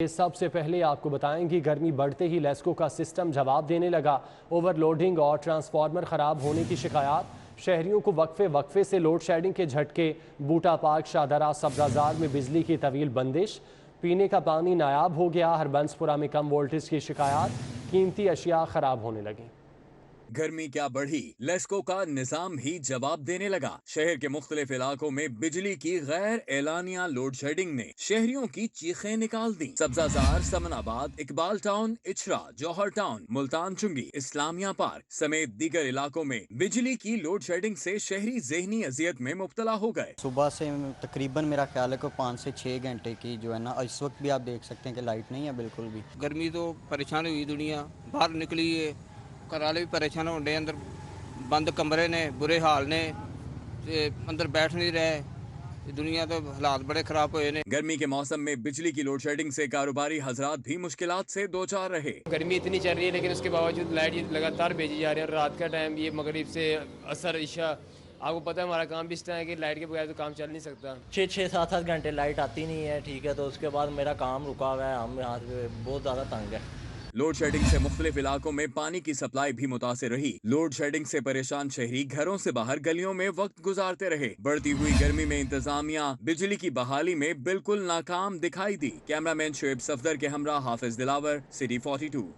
سب سے پہلے آپ کو بتائیں گے گرمی بڑھتے ہی لیسکو کا سسٹم جواب دینے لگا۔ اوور لوڈنگ اور ٹرانسفارمر خراب ہونے کی شکایات، شہریوں کو وقفے سے لوڈ شیڈنگ کے جھٹکے۔ بوٹا پارک شاہدرہ سبزازار میں بجلی کی طویل بندش، پینے کا پانی نایاب ہو گیا۔ ہربنسپورہ میں کم وولٹیج کی شکایات، قیمتی اشیاء خراب ہونے لگیں۔ گرمی کیا بڑھی، لیسکو کا نظام ہی جواب دینے لگا۔ شہر کے مختلف علاقوں میں بجلی کی غیر اعلانیہ لوڈ شیڈنگ نے شہریوں کی چیخیں نکال دیں۔ سبزازار، سمن آباد، اقبال ٹاؤن، اچرا، جوہر ٹاؤن، ملتان چنگی، اسلامیہ پارک سمیت دیگر علاقوں میں بجلی کی لوڈ شیڈنگ سے شہری ذہنی اذیت میں مبتلا ہو گئے۔ صبح سے تقریباً میرا خیال ہے کہ 5 سے 6 گھنٹے کی جو ہے نا، اس وقت بھی آپ دیکھ سکتے ہیں کہ لائٹ نہیں ہے بالکل بھی۔ گرمی تو پریشان ہوئی دنیا، باہر نکلی ہے، گھر والے بھی پریشان ہو رہے، اندر بند کمرے نے، برے حال نے، اندر بیٹھ نہیں رہے، دنیا تو حالات بڑے خراب ہوئے نے۔ گرمی کے موسم میں بجلی کی لوڈ شیڈنگ سے کاروباری حضرات بھی مشکلات سے دوچار رہے۔ گرمی اتنی چل رہی ہے لیکن اس کے باوجود لائٹ لگاتار بھیجی جا رہی ہے، اور رات کا ٹائم یہ مغرب سے عصر عشاء، آپ کو پتہ ہے ہمارا کام بھی اس طرح ہے کہ لائٹ کے بغیر تو کام چل نہیں سکتا۔ 6-7 گھنٹے لائٹ آتی نہیں ہے، ٹھیک ہے، تو اس کے بعد میرا کام رکا ہوا ہے، ہم یہاں پہ بہت زیادہ تنگ ہے۔ لوڈ شیڈنگ سے مختلف علاقوں میں پانی کی سپلائی بھی متاثر رہی۔ لوڈ شیڈنگ سے پریشان شہری گھروں سے باہر گلیوں میں وقت گزارتے رہے۔ بڑھتی ہوئی گرمی میں انتظامیہ بجلی کی بحالی میں بالکل ناکام دکھائی دی۔ کیمرہ مین شعیب صفدر کے ہمراہ حافظ دلاور، سٹی 42۔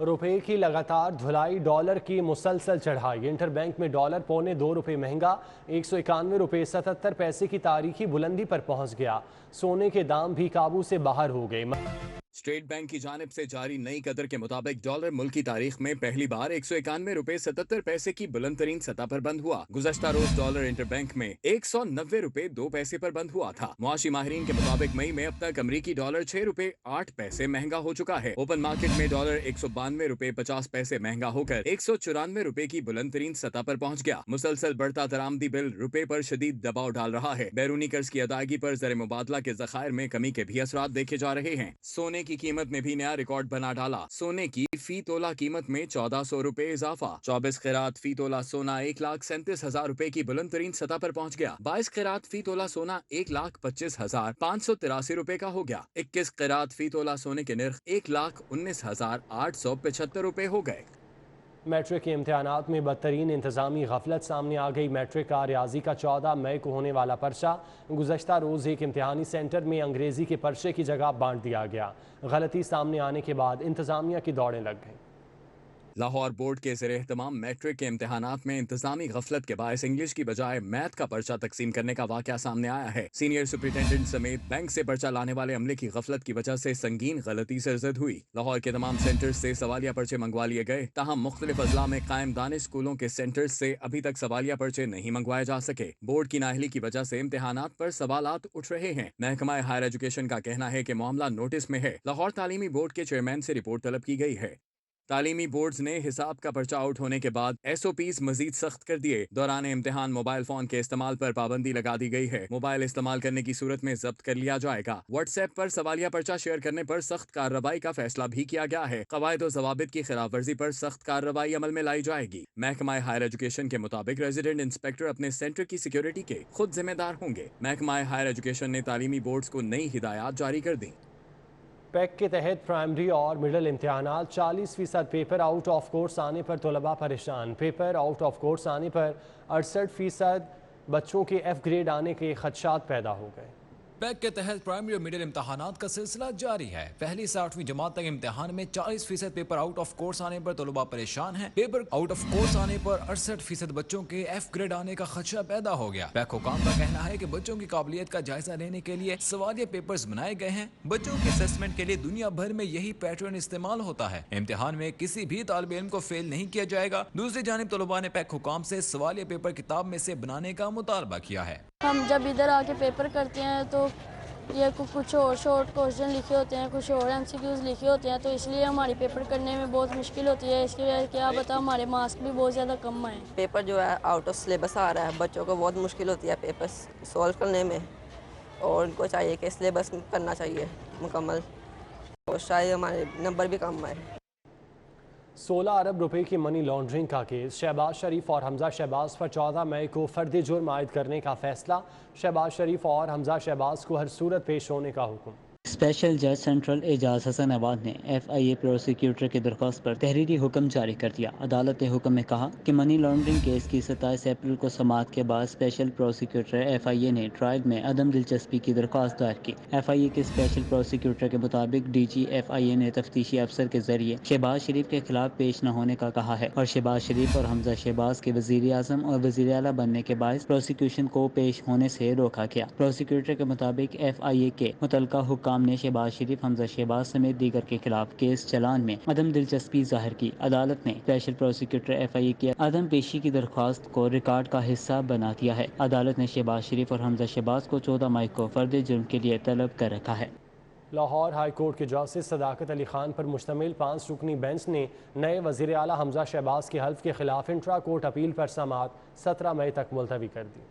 روپے کی لگاتار دھلائی، ڈالر کی مسلسل چڑھائی، انٹر بینک میں ڈالر ~2 مہنگا، 191 روپے 77 پیسے کی تاریخی بلندی پر پہنچ گیا۔ سونے کے دام بھی قابو سے باہر ہو گئے۔ اسٹیٹ بینک کی جانب سے جاری نئی قدر کے مطابق ڈالر ملکی تاریخ میں پہلی بار 191 روپے 77 پیسے کی بلند ترین سطح پر بند ہوا۔ گزشتہ روز ڈالر انٹر بینک میں 190 روپے 2 پیسے پر بند ہوا تھا۔ معاشی ماہرین کے مطابق مئی میں اب تک امریکی ڈالر 6 روپے 8 پیسے مہنگا ہو چکا ہے۔ اوپن مارکیٹ میں ڈالر 192 روپے 50 پیسے مہنگا ہو کر 194 روپے کی بلند ترین سطح پر پہنچ گیا۔ مسلسل بڑھتا درآمدی بل روپے پر شدید دباؤ ڈال رہا ہے۔ بیرونی قرض کی ادائیگی پر زر مبادلہ کے ذخائر میں کمی کے بھی اثرات دیکھے جا رہے ہیں۔ سونے کی قیمت میں بھی نیا ریکارڈ بنا ڈالا۔ سونے کی فی تولہ قیمت میں 1400 روپے اضافہ۔ 24 قیرات فی تولہ سونا 1,37,000 روپے کی بلند ترین سطح پر پہنچ گیا۔ 22 قیرات فی تولہ سونا 1,25,583 روپے کا ہو گیا۔ 21 قیرات فی تولہ سونے کے نرخ 1,19,875 روپے ہو گئے۔ میٹرک کے امتحانات میں بدترین انتظامی غفلت سامنے آ گئی۔ میٹرک کا ریاضی کا 14 مئی کو ہونے والا پرچہ گزشتہ روز ایک امتحانی سینٹر میں انگریزی کے پرچے کی جگہ بانٹ دیا گیا۔ غلطی سامنے آنے کے بعد انتظامیہ کی دوڑیں لگ گئیں۔ لاہور بورڈ کے زیر اہتمام میٹرک کے امتحانات میں انتظامی غفلت کے باعث انگلش کی بجائے میتھ کا پرچہ تقسیم کرنے کا واقعہ سامنے آیا ہے۔ سینئر سپرنٹینڈنٹ سمیت بینک سے پرچہ لانے والے عملے کی غفلت کی وجہ سے سنگین غلطی سرزد ہوئی۔ لاہور کے تمام سینٹرز سے سوالیہ پرچے منگوا لیے گئے، تاہم مختلف اضلاع میں قائم دانش اسکولوں کے سینٹرز سے ابھی تک سوالیہ پرچے نہیں منگوائے جا سکے۔ بورڈ کی نااہلی کی وجہ سے امتحانات پر سوالات اٹھ رہے ہیں۔ محکمہ ہائر ایجوکیشن کا کہنا ہے کہ معاملہ نوٹس میں ہے۔ لاہور تعلیمی بورڈ کے چیئرمین سے رپورٹ طلب کی گئی ہے۔ تعلیمی بورڈز نے حساب کا پرچہ آؤٹ ہونے کے بعد SOPs مزید سخت کر دیے۔ دوران امتحان موبائل فون کے استعمال پر پابندی لگا دی گئی ہے۔ موبائل استعمال کرنے کی صورت میں ضبط کر لیا جائے گا۔ واٹس ایپ پر سوالیہ پرچہ شیئر کرنے پر سخت کارروائی کا فیصلہ بھی کیا گیا ہے۔ قواعد و ضوابط کی خلاف ورزی پر سخت کارروائی عمل میں لائی جائے گی۔ محکمہ ہائر ایجوکیشن کے مطابق ریزیڈنٹ انسپیکٹر اپنے سینٹر کی سیکیورٹی کے خود ذمہ دار ہوں گے۔ محکمہ ہائر ایجوکیشن نے تعلیمی بورڈز کو نئی ہدایات جاری کر دیں۔ پیک کے تحت پرائمری اور مڈل امتحانات 40% پیپر آؤٹ آف کورس آنے پر طلباء پریشان۔ پیپر آؤٹ آف کورس آنے پر 68% بچوں کے F گریڈ آنے کے خدشات پیدا ہو گئے۔ پیک کے تحت پرائمری اور مڈل امتحانات کا سلسلہ جاری ہے۔ پہلی سے 8ویں جماعت تک امتحان میں 40% پیپر آؤٹ آف کورس آنے پر طلباء پریشان ہیں۔ پیپر آؤٹ آف کورس آنے پر 68% بچوں کے F گریڈ آنے کا خدشہ پیدا ہو گیا۔ پیک حکام کا کہنا ہے کہ بچوں کی قابلیت کا جائزہ لینے کے لیے سوالیہ پیپرز بنائے گئے ہیں۔ بچوں کے اسسمنٹ کے لیے دنیا بھر میں یہی پیٹرن استعمال ہوتا ہے۔ امتحان میں کسی بھی طالب علم کو فیل نہیں کیا جائے گا۔ دوسری جانب طلباء نے پیک حکام سے سوالیہ پیپر کتاب میں سے بنانے کا مطالبہ کیا ہے۔ ہم جب ادھر آ کے پیپر کرتے ہیں تو یہ کچھ اور شارٹ کوشچن لکھے ہوتے ہیں، کچھ اور MCQs لکھے ہوتے ہیں، تو اس لیے ہماری پیپر کرنے میں بہت مشکل ہوتی ہے۔ اس کی وجہ سے کیا پتہ ہمارے مارکس بھی بہت زیادہ کم آئیں۔ پیپر جو ہے آؤٹ آف سلیبس آ رہا ہے، بچوں کو بہت مشکل ہوتی ہے پیپر سولو کرنے میں، اور ان کو چاہیے کہ سلیبس کرنا چاہیے مکمل، اور شاید ہمارے نمبر بھی کم آئے۔ 16 ارب روپے کی منی لانڈرنگ کا کیس، شہباز شریف اور حمزہ شہباز پر 14 مئی کو فرد جرم عائد کرنے کا فیصلہ۔ شہباز شریف اور حمزہ شہباز کو ہر صورت پیش ہونے کا حکم۔ اسپیشل جج سینٹرل اعجاز حسن عواد نے FIA پروسیکیوٹر کی درخواست پر تحریری حکم جاری کر دیا۔ عدالت نے حکم میں کہا کہ منی لانڈرنگ کیس کی 27 اپریل کو سماعت کے بعد اسپیشل پروسیکیوٹر FIA نے ٹرائل میں عدم دلچسپی کی درخواست دائر کی۔ FIA کے اسپیشل پروسیکیوٹر کے مطابق DG FIA نے تفتیشی افسر کے ذریعے شہباز شریف کے خلاف پیش نہ ہونے کا کہا ہے اور شہباز شریف اور حمزہ شہباز کے وزیر اعظم اور وزیر اعلیٰ بننے کے باعث پروسیکیوشن کو پیش ہونے سے روکا گیا۔ پروسیکیوٹر کے مطابق FIA کے متعلقہ حکام نے شہباز شریف، حمزہ شہباز سمیت دیگر کے خلاف کیس چلان میں عدم دلچسپی ظاہر کی۔ عدالت نے اسپیشل پروسیکیوٹر FIA کی عدم پیشی کی درخواست کو ریکارڈ کا حصہ بنا دیا ہے۔ عدالت نے شہباز شریف اور حمزہ شہباز کو 14 مئی کو فرد جرم کے لیے طلب کر رکھا ہے۔ لاہور ہائی کورٹ کے جسٹس صداقت علی خان پر مشتمل 5 رکنی بینچ نے نئے وزیر اعلیٰ حمزہ شہباز کے حلف کے خلاف انٹرا کورٹ اپیل پر سماعت 17 مئی تک ملتوی کر دی۔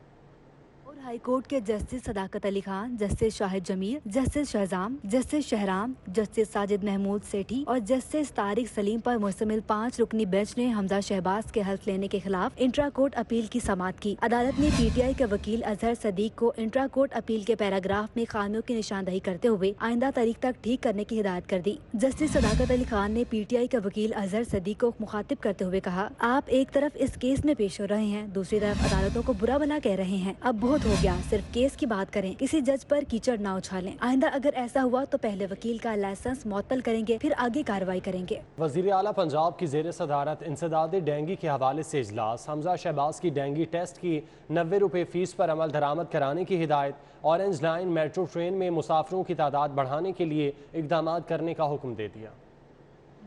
ہائی کورٹ کے justice Sadaqat Ali Khan, justice Shahid Jamil, justice Shahzam, justice Shahram, justice Sajid Mahmood Sethi اور جسٹس طارق سلیم پر مشتمل 5 رکنی بینچ نے حمزہ شہباز کے حلف لینے کے خلاف انٹرا کورٹ اپیل کی سماعت کی۔ عدالت نے PTI کے وکیل اظہر صدیق کو انٹرا کورٹ اپیل کے پیراگراف میں خامیوں کی نشاندہی کرتے ہوئے آئندہ تاریخ تک ٹھیک کرنے کی ہدایت کر دی۔ جسٹس صداقت علی خان نے PTI کے وکیل اظہر صدیق کو مخاطب کرتے ہوئے کہا، آپ ایک طرف اس کیس میں پیش ہو رہے ہیں، دوسری طرف عدالتوں کو برا بھلا کہہ رہے ہیں۔ اب بہت ہو گیا، صرف کیس کی بات کریں، کسی جج پر کیچڑ نہ اچھالیں۔ آئندہ اگر ایسا ہوا تو پہلے وکیل کا لائسنس معطل کریں گے، پھر آگے کارروائی کریں گے۔ وزیر اعلیٰ پنجاب کی زیر صدارت انسداد ڈینگی کے حوالے سے اجلاس۔ حمزہ شہباز کی ڈینگی ٹیسٹ کی 90 روپے فیس پر عمل درآمد کرانے کی ہدایت۔ اورنج لائن میٹرو ٹرین میں مسافروں کی تعداد بڑھانے کے لیے اقدامات کرنے کا حکم دے دیا۔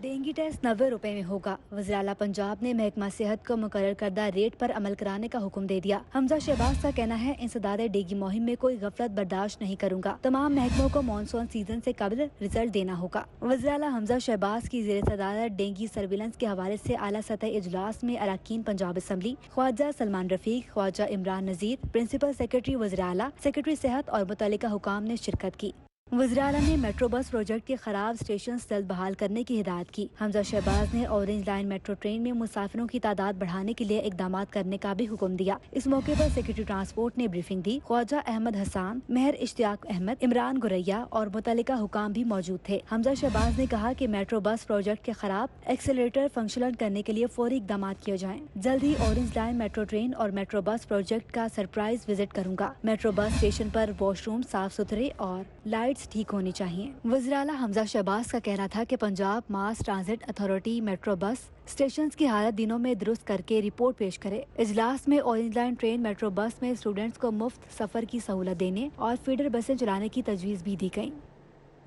ڈینگی ٹیسٹ 90 روپے میں ہوگا۔ وزیر اعلیٰ پنجاب نے محکمہ صحت کو مقرر کردہ ریٹ پر عمل کرانے کا حکم دے دیا۔ حمزہ شہباز کا کہنا ہے، انسداد ڈینگی مہم میں کوئی غفلت برداشت نہیں کروں گا، تمام محکموں کو مانسون سیزن سے قبل رزلٹ دینا ہوگا۔ وزیر اعلیٰ حمزہ شہباز کی زیر صدارت ڈینگی سرویلنس کے حوالے سے اعلیٰ سطح اجلاس میں اراکین پنجاب اسمبلی، خواجہ سلمان رفیق، خواجہ عمران نذیر، پرنسپل سیکرٹری وزیر اعلیٰ، سیکرٹری صحت اور متعلقہ حکام نے شرکت کی۔ وزیر اعلیٰ نے میٹرو بس پروجیکٹ کے خراب اسٹیشن جلد بحال کرنے کی ہدایت کی۔ حمزہ شہباز نے اورنج لائن میٹرو ٹرین میں مسافروں کی تعداد بڑھانے کے لیے اقدامات کرنے کا بھی حکم دیا۔ اس موقع پر سیکرٹری ٹرانسپورٹ نے بریفنگ دی۔ خواجہ احمد حسان، مہر اشتیاق احمد، عمران گریا اور متعلقہ حکام بھی موجود تھے۔ حمزہ شہباز نے کہا کہ میٹرو بس پروجیکٹ کے خراب ایکسیلریٹر فنکشنل کرنے کے لیے فوری اقدامات کیے جائیں۔ جلد ہی اورنج لائن میٹرو ٹرین اور میٹرو بس پروجیکٹ کا سرپرائز وزٹ کروں گا۔ میٹرو بس اسٹیشن پر واش روم صاف ستھرے اور لائٹس ٹھیک ہونی چاہیے۔ وزیر اعلیٰ حمزہ شہباز کا کہنا تھا کہ پنجاب ماس transit authority metro bus stations کی حالت دنوں میں درست کر کے رپورٹ پیش کرے۔ اجلاس میں orange line train metro bus میں اسٹوڈنٹس کو مفت سفر کی سہولت دینے اور فیڈر بسیں چلانے کی تجویز بھی دی گئی۔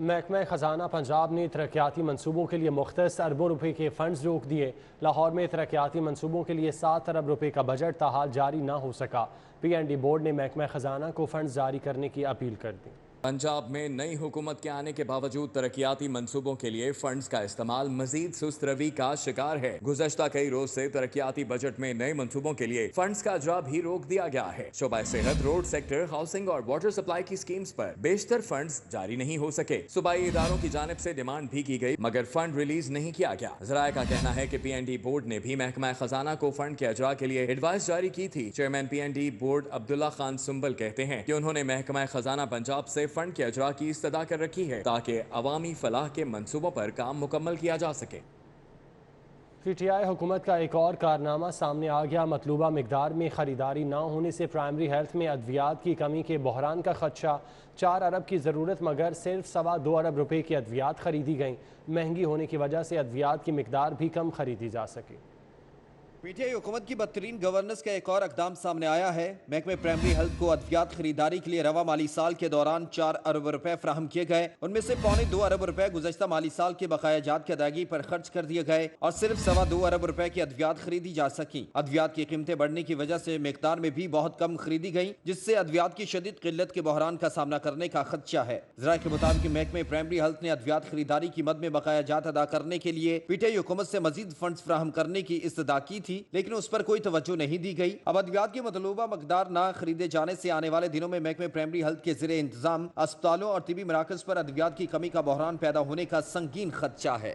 محکمہ خزانہ پنجاب نے ترقیاتی منصوبوں کے لیے مختص اربوں روپے کے فنڈز روک دیے۔ لاہور میں ترقیاتی منصوبوں کے لیے 7 ارب روپے کا بجٹ تاحال جاری نہ ہو سکا۔ PND بورڈ نے محکمہ خزانہ کو فنڈز جاری کرنے کی اپیل کر دی۔ پنجاب میں نئی حکومت کے آنے کے باوجود ترقیاتی منصوبوں کے لیے فنڈز کا استعمال مزید سست روی کا شکار ہے۔ گزشتہ کئی روز سے ترقیاتی بجٹ میں نئے منصوبوں کے لیے فنڈز کا اجرا بھی روک دیا گیا ہے۔ شعبہ صحت، روڈ سیکٹر، ہاؤسنگ اور واٹر سپلائی کی سکیمز پر بیشتر فنڈز جاری نہیں ہو سکے۔ صوبائی اداروں کی جانب سے ڈیمانڈ بھی کی گئی مگر فنڈ ریلیز نہیں کیا گیا۔ ذرائع کا کہنا ہے کہ PND بورڈ نے بھی محکمہ خزانہ کو فنڈ کے اجرا کے لیے ایڈوائز جاری کی تھی۔ Chairman PND board Abdullah Khan سنبل کہتے ہیں کہ انہوں نے محکمہ خزانہ پنجاب سے فنڈ کے اجرا کی استدعا کر رکھی ہے تاکہ عوامی فلاح کے منصوبوں پر کام مکمل کیا جا سکے۔ PTI حکومت کا ایک اور کارنامہ سامنے آ گیا۔ مطلوبہ مقدار میں خریداری نہ ہونے سے پرائمری ہیلتھ میں ادویات کی کمی کے بحران کا خدشہ۔ 4 ارب کی ضرورت مگر صرف 2.25 ارب روپے کی ادویات خریدی گئیں۔ مہنگی ہونے کی وجہ سے ادویات کی مقدار بھی کم خریدی جا سکے۔ PTI حکومت کی بدترین گورننس کا ایک اور اقدام سامنے آیا ہے۔ محکمہ پرائمری ہیلتھ کو ادویات خریداری کے لیے رواں مالی سال کے دوران 4 ارب روپے فراہم کیے گئے۔ ان میں سے 2.25 ارب روپے گزشتہ مالی سال کے بقایا جات کی ادائیگی پر خرچ کر دیے گئے اور صرف 2.25 ارب روپے کی ادویات خریدی جا سکیں۔ ادویات کی قیمتیں بڑھنے کی وجہ سے مقدار میں بھی بہت کم خریدی گئیں، جس سے ادویات کی شدید قلت کے بحران کا سامنا کرنے کا خدشہ ہے۔ ذرائع کے مطابق محکمہ پرائمری ہیلتھ نے ادویات خریداری کی مد میں بقایا جات ادا کرنے کے لیے PTI حکومت سے مزید فنڈز فراہم کرنے کی استدعا کی تھی، لیکن اس پر کوئی توجہ نہیں دی گئی۔ اب ادویات کی مطلوبہ مقدار نہ خریدے جانے سے آنے والے دنوں میں محکمہ پرائمری ہیلتھ کے زیر انتظام اسپتالوں اور طبی مراکز پر ادویات کی کمی کا بحران پیدا ہونے کا سنگین خدشہ ہے۔